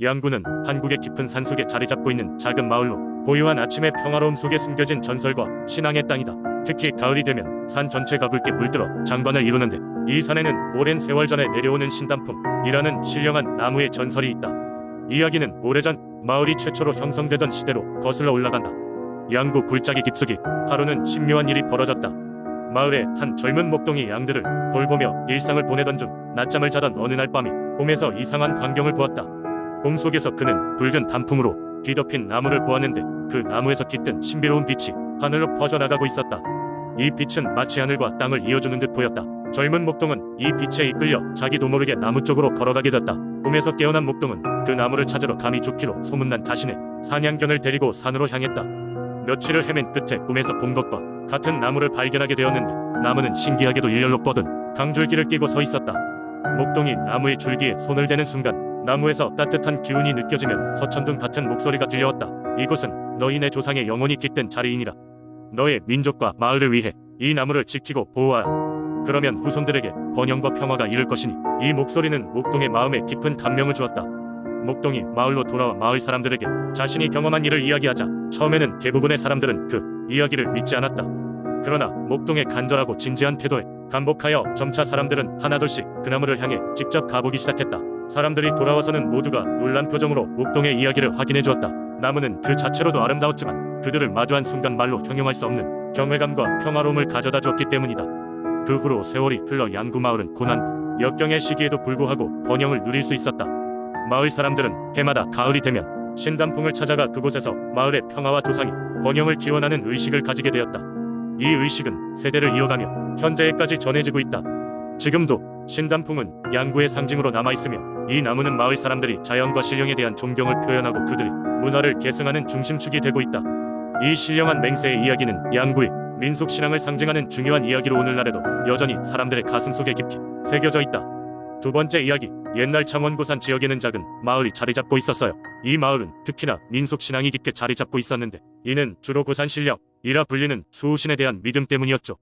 양구는 한국의 깊은 산속에 자리잡고 있는 작은 마을로 고요한 아침의 평화로움 속에 숨겨진 전설과 신앙의 땅이다. 특히 가을이 되면 산 전체가 붉게 물들어 장관을 이루는데 이 산에는 오랜 세월 전에 내려오는 신단풍이라는 신령한 나무의 전설이 있다. 이야기는 오래전 마을이 최초로 형성되던 시대로 거슬러 올라간다. 양구 골짜기 깊숙이 하루는 신묘한 일이 벌어졌다. 마을의 한 젊은 목동이 양들을 돌보며 일상을 보내던 중 낮잠을 자던 어느 날 밤이 꿈에서 이상한 광경을 보았다. 꿈속에서 그는 붉은 단풍으로 뒤덮인 나무를 보았는데 그 나무에서 깃든 신비로운 빛이 하늘로 퍼져나가고 있었다. 이 빛은 마치 하늘과 땅을 이어주는 듯 보였다. 젊은 목동은 이 빛에 이끌려 자기도 모르게 나무 쪽으로 걸어가게 됐다. 꿈에서 깨어난 목동은 그 나무를 찾으러 감이 좋기로 소문난 자신의 사냥견을 데리고 산으로 향했다. 며칠을 헤맨 끝에 꿈에서 본 것과 같은 나무를 발견하게 되었는데 나무는 신기하게도 일렬로 뻗은 강줄기를 끼고 서 있었다. 목동이 나무의 줄기에 손을 대는 순간 나무에서 따뜻한 기운이 느껴지면 서천둥 같은 목소리가 들려왔다. 이곳은 너희 내 조상의 영혼이 깃든 자리이니라. 너의 민족과 마을을 위해 이 나무를 지키고 보호하라. 그러면 후손들에게 번영과 평화가 이를 것이니. 이 목소리는 목동의 마음에 깊은 감명을 주었다. 목동이 마을로 돌아와 마을 사람들에게 자신이 경험한 일을 이야기하자 처음에는 대부분의 사람들은 그 이야기를 믿지 않았다. 그러나 목동의 간절하고 진지한 태도에 감복하여 점차 사람들은 하나둘씩 그 나무를 향해 직접 가보기 시작했다. 사람들이 돌아와서는 모두가 놀란 표정으로 목동의 이야기를 확인해 주었다. 나무는 그 자체로도 아름다웠지만 그들을 마주한 순간 말로 형용할 수 없는 경외감과 평화로움을 가져다 주었기 때문이다. 그 후로 세월이 흘러 양구 마을은 고난과 역경의 시기에도 불구하고 번영을 누릴 수 있었다. 마을 사람들은 해마다 가을이 되면 신단풍을 찾아가 그곳에서 마을의 평화와 조상이 번영을 기원하는 의식을 가지게 되었다. 이 의식은 세대를 이어가며 현재에까지 전해지고 있다. 지금도 신단풍은 양구의 상징으로 남아있으며 이 나무는 마을 사람들이 자연과 신령에 대한 존경을 표현하고 그들의 문화를 계승하는 중심축이 되고 있다. 이 신령한 맹세의 이야기는 양구의 민속신앙을 상징하는 중요한 이야기로 오늘날에도 여전히 사람들의 가슴속에 깊이 새겨져 있다. 두 번째 이야기, 옛날 창원고산 지역에는 작은 마을이 자리잡고 있었어요. 이 마을은 특히나 민속신앙이 깊게 자리잡고 있었는데 이는 주로 고산신령이라 불리는 수호신에 대한 믿음 때문이었죠.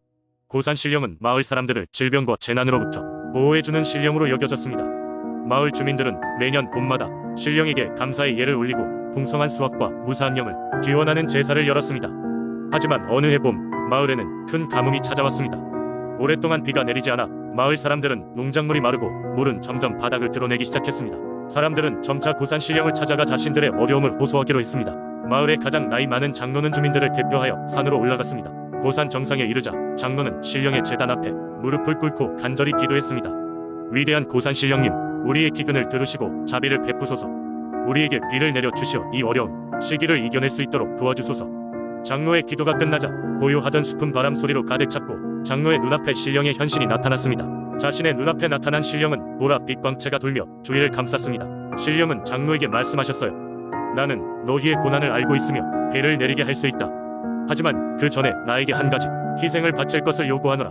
고산신령은 마을 사람들을 질병과 재난으로부터 보호해주는 신령으로 여겨졌습니다. 마을 주민들은 매년 봄마다 신령에게 감사의 예를 올리고 풍성한 수확과 무사한 영을 기원하는 제사를 열었습니다. 하지만 어느 해 봄 마을에는 큰 가뭄이 찾아왔습니다. 오랫동안 비가 내리지 않아 마을 사람들은 농작물이 마르고 물은 점점 바닥을 드러내기 시작했습니다. 사람들은 점차 고산신령을 찾아가 자신들의 어려움을 호소하기로 했습니다. 마을의 가장 나이 많은 장로는 주민들을 대표하여 산으로 올라갔습니다. 고산 정상에 이르자 장로는 신령의 제단 앞에 무릎을 꿇고 간절히 기도했습니다. 위대한 고산신령님, 우리의 기근을 들으시고 자비를 베푸소서. 우리에게 비를 내려 주시어 이 어려운 시기를 이겨낼 수 있도록 도와주소서. 장로의 기도가 끝나자 고요하던 숲은 바람 소리로 가득 찼고 장로의 눈앞에 신령의 현신이 나타났습니다. 자신의 눈앞에 나타난 신령은 보랏빛 광채가 돌며 주위를 감쌌습니다. 신령은 장로에게 말씀하셨어요. 나는 너희의 고난을 알고 있으며 비를 내리게 할 수 있다. 하지만 그 전에 나에게 한 가지 희생을 바칠 것을 요구하노라.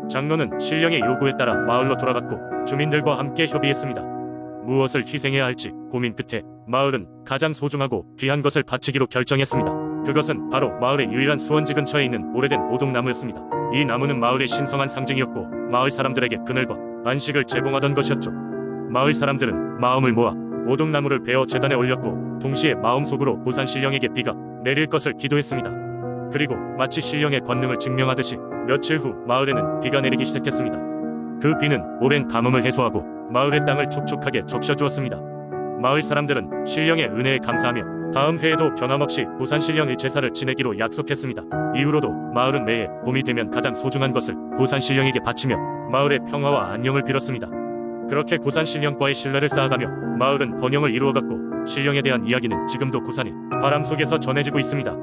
장로는 신령의 요구에 따라 마을로 돌아갔고 주민들과 함께 협의했습니다. 무엇을 희생해야 할지 고민 끝에 마을은 가장 소중하고 귀한 것을 바치기로 결정했습니다. 그것은 바로 마을의 유일한 수원지 근처에 있는 오래된 오동나무였습니다. 이 나무는 마을의 신성한 상징이었고 마을 사람들에게 그늘과 안식을 제공하던 것이었죠. 마을 사람들은 마음을 모아 오동나무를 베어 제단에 올렸고 동시에 마음속으로 고산신령에게 비가 내릴 것을 기도했습니다. 그리고 마치 신령의 권능을 증명하듯이 며칠 후 마을에는 비가 내리기 시작했습니다. 그 비는 오랜 가뭄을 해소하고 마을의 땅을 촉촉하게 적셔주었습니다. 마을 사람들은 신령의 은혜에 감사하며 다음 해에도 변함없이 고산신령의 제사를 지내기로 약속했습니다. 이후로도 마을은 매해 봄이 되면 가장 소중한 것을 고산신령에게 바치며 마을의 평화와 안녕을 빌었습니다. 그렇게 고산신령과의 신뢰를 쌓아가며 마을은 번영을 이루어갔고 신령에 대한 이야기는 지금도 고산의 바람 속에서 전해지고 있습니다.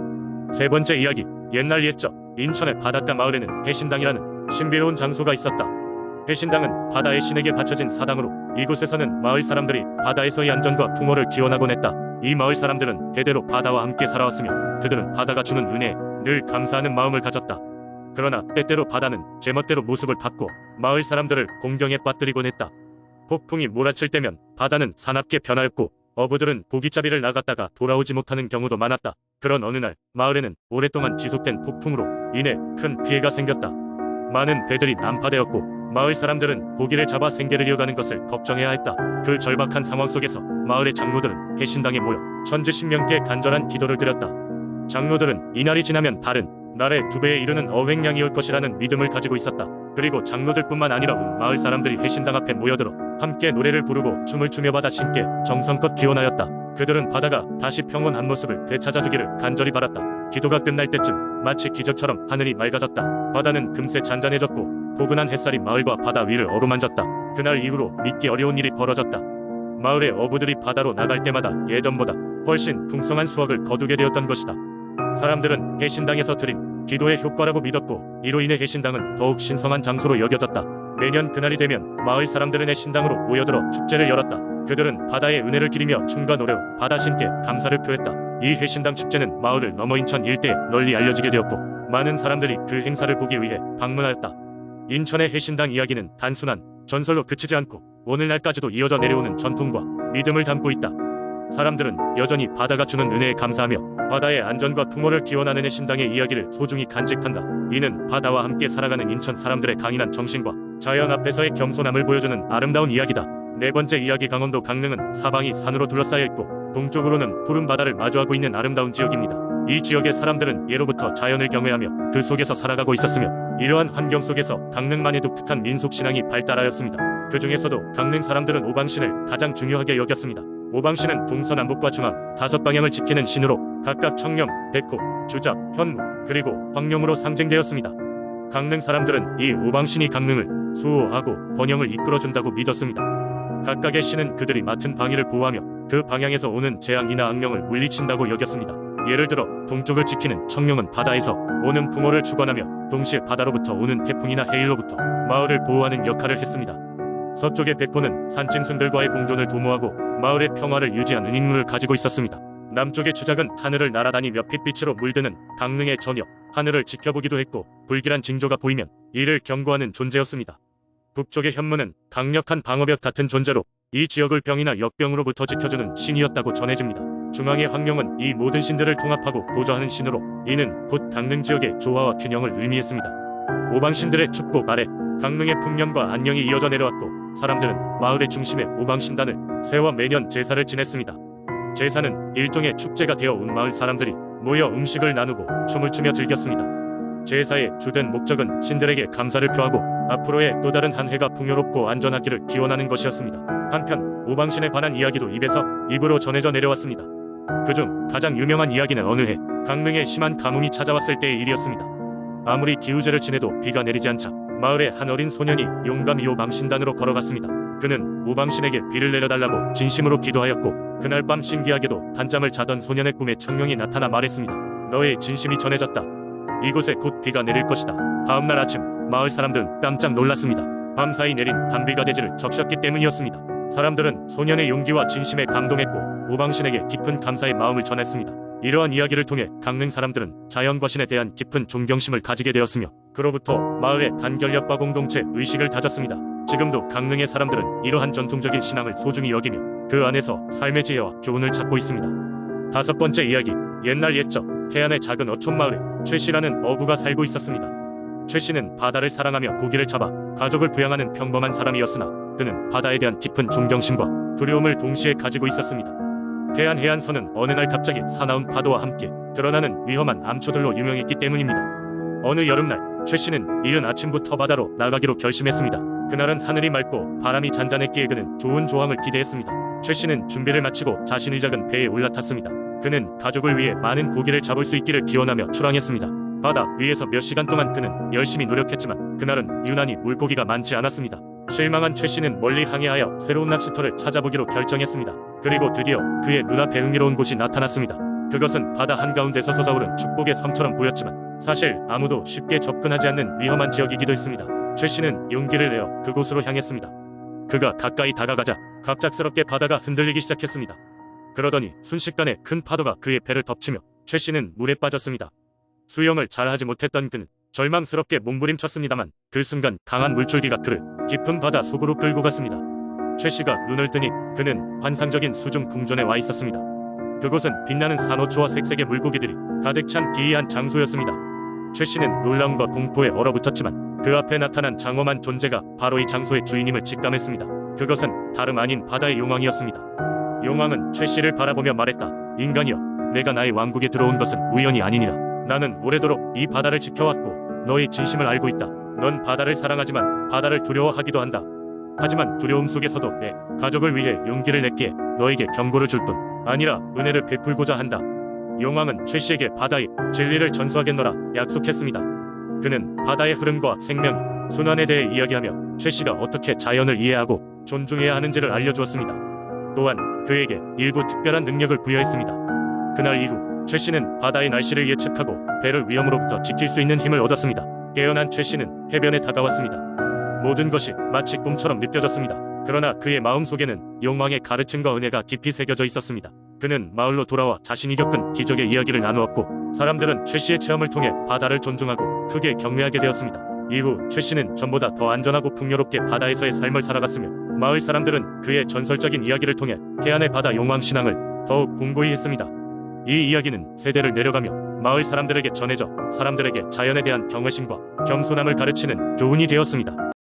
세 번째 이야기, 옛날 옛적 인천의 바닷가 마을에는 해신당이라는 신비로운 장소가 있었다. 해신당은 바다의 신에게 바쳐진 사당으로 이곳에서는 마을 사람들이 바다에서의 안전과 풍어를 기원하곤 했다. 이 마을 사람들은 대대로 바다와 함께 살아왔으며 그들은 바다가 주는 은혜에 늘 감사하는 마음을 가졌다. 그러나 때때로 바다는 제멋대로 모습을 바꿔 마을 사람들을 공경에 빠뜨리곤 했다. 폭풍이 몰아칠 때면 바다는 사납게 변하였고 어부들은 고깃잡이를 나갔다가 돌아오지 못하는 경우도 많았다. 그런 어느 날 마을에는 오랫동안 지속된 폭풍으로 인해 큰 피해가 생겼다. 많은 배들이 난파되었고 마을 사람들은 고기를 잡아 생계를 이어가는 것을 걱정해야 했다. 그 절박한 상황 속에서 마을의 장로들은 해신당에 모여 천지신명께 간절한 기도를 드렸다. 장로들은 이날이 지나면 다른 날의 2배에 이르는 어획량이 올 것이라는 믿음을 가지고 있었다. 그리고 장로들뿐만 아니라 온 마을 사람들이 해신당 앞에 모여들어 함께 노래를 부르고 춤을 추며 바다 신께 정성껏 기원하였다. 그들은 바다가 다시 평온한 모습을 되찾아주기를 간절히 바랐다. 기도가 끝날 때쯤 마치 기적처럼 하늘이 맑아졌다. 바다는 금세 잔잔해졌고 포근한 햇살이 마을과 바다 위를 어루만졌다. 그날 이후로 믿기 어려운 일이 벌어졌다. 마을의 어부들이 바다로 나갈 때마다 예전보다 훨씬 풍성한 수확을 거두게 되었던 것이다. 사람들은 해신당에서 드린 기도의 효과라고 믿었고 이로 인해 해신당은 더욱 신성한 장소로 여겨졌다. 매년 그날이 되면 마을 사람들은 해신당으로 모여들어 축제를 열었다. 그들은 바다의 은혜를 기리며 춤과 노래로 바다신께 감사를 표했다. 이 해신당 축제는 마을을 넘어 인천 일대에 널리 알려지게 되었고 많은 사람들이 그 행사를 보기 위해 방문하였다. 인천의 해신당 이야기는 단순한 전설로 그치지 않고 오늘날까지도 이어져 내려오는 전통과 믿음을 담고 있다. 사람들은 여전히 바다가 주는 은혜에 감사하며 바다의 안전과 풍요를 기원하는 해신당의 이야기를 소중히 간직한다. 이는 바다와 함께 살아가는 인천 사람들의 강인한 정신과 자연 앞에서의 겸손함을 보여주는 아름다운 이야기다. 네 번째 이야기, 강원도 강릉은 사방이 산으로 둘러싸여 있고 동쪽으로는 푸른 바다를 마주하고 있는 아름다운 지역입니다. 이 지역의 사람들은 예로부터 자연을 경외하며 그 속에서 살아가고 있었으며 이러한 환경 속에서 강릉만의 독특한 민속신앙이 발달하였습니다. 그 중에서도 강릉 사람들은 오방신을 가장 중요하게 여겼습니다. 오방신은 동서남북과 중앙 5방향을 지키는 신으로 각각 청렴, 백호, 주작, 현무, 그리고 황룡으로 상징되었습니다. 강릉 사람들은 이 오방신이 강릉을 수호하고 번영을 이끌어준다고 믿었습니다. 각각의 신은 그들이 맡은 방위를 보호하며 그 방향에서 오는 재앙이나 악령을 물리친다고 여겼습니다. 예를 들어 동쪽을 지키는 청룡은 바다에서 오는 풍호를 주관하며 동시에 바다로부터 오는 태풍이나 해일로부터 마을을 보호하는 역할을 했습니다. 서쪽의 백호는 산짐승들과의 공존을 도모하고 마을의 평화를 유지하는 임무를 가지고 있었습니다. 남쪽의 주작은 하늘을 날아다니며 핏빛으로 물드는 강릉의 저녁 하늘을 지켜보기도 했고 불길한 징조가 보이면 이를 경고하는 존재였습니다. 북쪽의 현무는 강력한 방어벽 같은 존재로 이 지역을 병이나 역병으로부터 지켜주는 신이었다고 전해집니다. 중앙의 황룡은 이 모든 신들을 통합하고 보좌하는 신으로 이는 곧 강릉 지역의 조화와 균형을 의미했습니다. 오방신들의 축복 아래 강릉의 풍년과 안녕이 이어져 내려왔고 사람들은 마을의 중심에 오방신단을 세워 매년 제사를 지냈습니다. 제사는 일종의 축제가 되어 온 마을 사람들이 모여 음식을 나누고 춤을 추며 즐겼습니다. 제사의 주된 목적은 신들에게 감사를 표하고 앞으로의 또 다른 한 해가 풍요롭고 안전하기를 기원하는 것이었습니다. 한편 오방신에 관한 이야기도 입에서 입으로 전해져 내려왔습니다. 그중 가장 유명한 이야기는 어느 해 강릉에 심한 가뭄이 찾아왔을 때의 일이었습니다. 아무리 기우제를 지내도 비가 내리지 않자 마을의 한 어린 소년이 용감히 오방신단으로 걸어갔습니다. 그는 오방신에게 비를 내려달라고 진심으로 기도하였고 그날 밤 신기하게도 단잠을 자던 소년의 꿈에 청룡이 나타나 말했습니다. 너의 진심이 전해졌다. 이곳에 곧 비가 내릴 것이다. 다음날 아침 마을 사람들은 깜짝 놀랐습니다. 밤사이 내린 단비가 대지를 적셨기 때문이었습니다. 사람들은 소년의 용기와 진심에 감동했고 오방신에게 깊은 감사의 마음을 전했습니다. 이러한 이야기를 통해 강릉 사람들은 자연과 신에 대한 깊은 존경심을 가지게 되었으며 그로부터 마을의 단결력과 공동체 의식을 다졌습니다. 지금도 강릉의 사람들은 이러한 전통적인 신앙을 소중히 여기며 그 안에서 삶의 지혜와 교훈을 찾고 있습니다. 다섯 번째 이야기, 옛날 옛적 태안의 작은 어촌 마을에 최씨라는 어부가 살고 있었습니다. 최씨는 바다를 사랑하며 고기를 잡아 가족을 부양하는 평범한 사람이었으나 그는 바다에 대한 깊은 존경심과 두려움을 동시에 가지고 있었습니다. 태안 해안선은 어느 날 갑자기 사나운 파도와 함께 드러나는 위험한 암초들로 유명했기 때문입니다. 어느 여름날 최씨는 이른 아침부터 바다로 나가기로 결심했습니다. 그날은 하늘이 맑고 바람이 잔잔했기에 그는 좋은 조항을 기대했습니다. 최씨는 준비를 마치고 자신의 작은 배에 올라탔습니다. 그는 가족을 위해 많은 고기를 잡을 수 있기를 기원하며 출항했습니다. 바다 위에서 몇 시간 동안 그는 열심히 노력했지만 그날은 유난히 물고기가 많지 않았습니다. 실망한 최씨는 멀리 항해하여 새로운 낚시터를 찾아보기로 결정했습니다. 그리고 드디어 그의 눈앞에 흥미로운 곳이 나타났습니다. 그것은 바다 한가운데서 솟아오른 축복의 섬처럼 보였지만 사실 아무도 쉽게 접근하지 않는 위험한 지역이기도 했습니다. 최씨는 용기를 내어 그곳으로 향했습니다. 그가 가까이 다가가자 갑작스럽게 바다가 흔들리기 시작했습니다. 그러더니 순식간에 큰 파도가 그의 배를 덮치며 최씨는 물에 빠졌습니다. 수영을 잘하지 못했던 그는 절망스럽게 몸부림쳤습니다만 그 순간 강한 물줄기가 그를 깊은 바다 속으로 끌고 갔습니다. 최씨가 눈을 뜨니 그는 환상적인 수중 궁전에 와 있었습니다. 그곳은 빛나는 산호초와 색색의 물고기들이 가득 찬 기이한 장소였습니다. 최씨는 놀라움과 공포에 얼어붙었지만 그 앞에 나타난 장엄한 존재가 바로 이 장소의 주인임을 직감했습니다. 그것은 다름 아닌 바다의 용왕이었습니다. 용왕은 최 씨를 바라보며 말했다. 인간이여, 내가 나의 왕국에 들어온 것은 우연이 아니니라. 나는 오래도록 이 바다를 지켜왔고 너의 진심을 알고 있다. 넌 바다를 사랑하지만 바다를 두려워하기도 한다. 하지만 두려움 속에서도 내 가족을 위해 용기를 냈기에 너에게 경고를 줄 뿐 아니라 은혜를 베풀고자 한다. 용왕은 최 씨에게 바다의 진리를 전수하겠노라 약속했습니다. 그는 바다의 흐름과 생명, 순환에 대해 이야기하며 최 씨가 어떻게 자연을 이해하고 존중해야 하는지를 알려주었습니다. 또한 그에게 일부 특별한 능력을 부여했습니다. 그날 이후 최 씨는 바다의 날씨를 예측하고 배를 위험으로부터 지킬 수 있는 힘을 얻었습니다. 깨어난 최 씨는 해변에 다가왔습니다. 모든 것이 마치 꿈처럼 느껴졌습니다. 그러나 그의 마음속에는 용왕의 가르침과 은혜가 깊이 새겨져 있었습니다. 그는 마을로 돌아와 자신이 겪은 기적의 이야기를 나누었고 사람들은 최 씨의 체험을 통해 바다를 존중하고 크게 경외하게 되었습니다. 이후 최 씨는 전보다 더 안전하고 풍요롭게 바다에서의 삶을 살아갔으며 마을 사람들은 그의 전설적인 이야기를 통해 태안의 바다 용왕 신앙을 더욱 공고히 했습니다. 이 이야기는 세대를 내려가며 마을 사람들에게 전해져 사람들에게 자연에 대한 경외심과 겸손함을 가르치는 교훈이 되었습니다.